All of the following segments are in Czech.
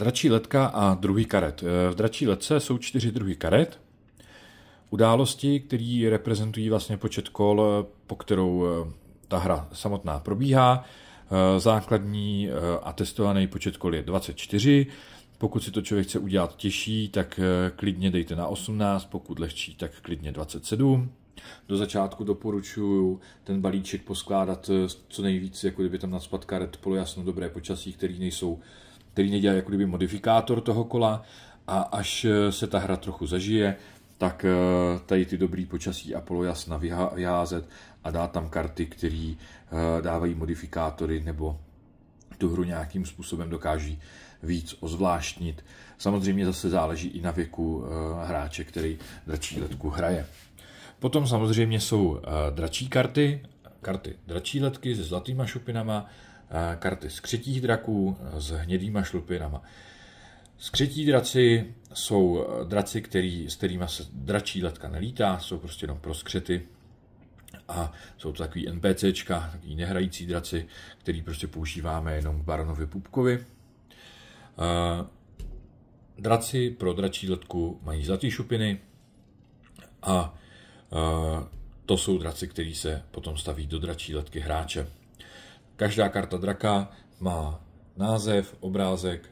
Dračí letka a druhy karet. V dračí letce jsou 4 druhy karet. Události, které reprezentují vlastně počet kol, po kterou ta hra samotná probíhá. Základní a testovaný počet kol je 24. Pokud si to člověk chce udělat těžší, tak klidně dejte na 18, pokud lehčí, tak klidně 27. Do začátku doporučuji ten balíček poskládat co nejvíc, jako kdyby tam nacpat karet polojasno, dobré počasí, který nedělá jako kdyby modifikátor toho kola, a až se ta hra trochu zažije, tak tady ty dobrý počasí a polojasna vyházet a dát tam karty, které dávají modifikátory nebo tu hru nějakým způsobem dokáží víc ozvláštnit. Samozřejmě zase záleží i na věku hráče, který dračí letku hraje. Potom samozřejmě jsou dračí karty dračí letky se zlatýma šupinama, karty skřetích draků s hnědýma šlupinama. Skřetí draci jsou draci, s kterými se dračí letka nelítá, jsou prostě jenom pro skřety a jsou to takový NPCčka, takový nehrající draci, který prostě používáme jenom k baronovi Pupkovi. Draci pro dračí letku mají zlatý šupiny a to jsou draci, který se potom staví do dračí letky hráče. Každá karta draka má název, obrázek,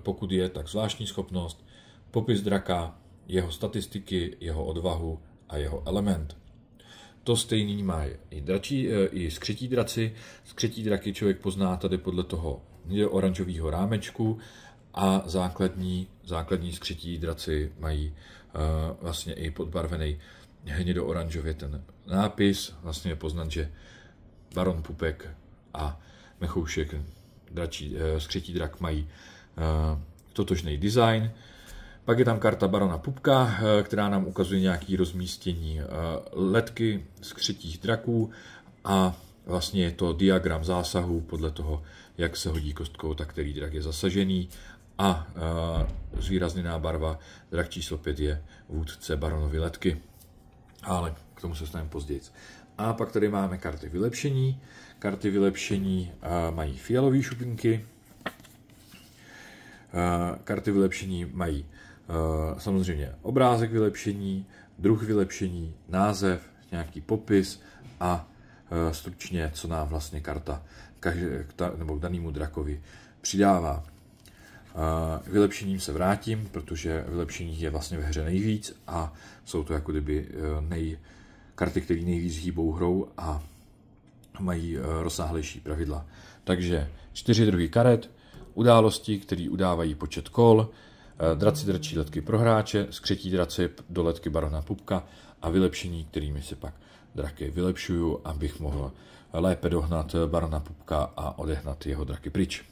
pokud je, tak zvláštní schopnost, popis draka, jeho statistiky, jeho odvahu a jeho element. To stejný má i skřetí draci. Skřetí draky člověk pozná tady podle toho oranžového rámečku a základní skřetí draci mají vlastně i podbarvený hnědo-oranžově ten nápis. Vlastně je poznat, že baron Pupek a Mechoušek skřetí drak mají totožný design. Pak je tam karta barona Pupka, která nám ukazuje nějaké rozmístění letky skřetích draků a vlastně je to diagram zásahu podle toho, jak se hodí kostkou, tak který drak je zasažený, a zvýrazněná barva drak číslo 5 je vůdce baronovy letky, ale k tomu se dostaneme později. A pak tady máme karty vylepšení. Karty vylepšení mají fialové šupinky. Karty vylepšení mají samozřejmě obrázek vylepšení, druh vylepšení, název, nějaký popis a stručně, co nám vlastně karta nebo k danému drakovi přidává. Vylepšením se vrátím, protože vylepšení je vlastně ve hře nejvíc a jsou to jako kdyby karty, které nejvíc hýbou hrou a mají rozsáhlejší pravidla. Takže 4 druhy karet, události, které udávají počet kol, draci dračí letky pro hráče, skřetí draci do letky barona Pupka a vylepšení, kterými si pak draky vylepšuju, abych mohl lépe dohnat barona Pupka a odehnat jeho draky pryč.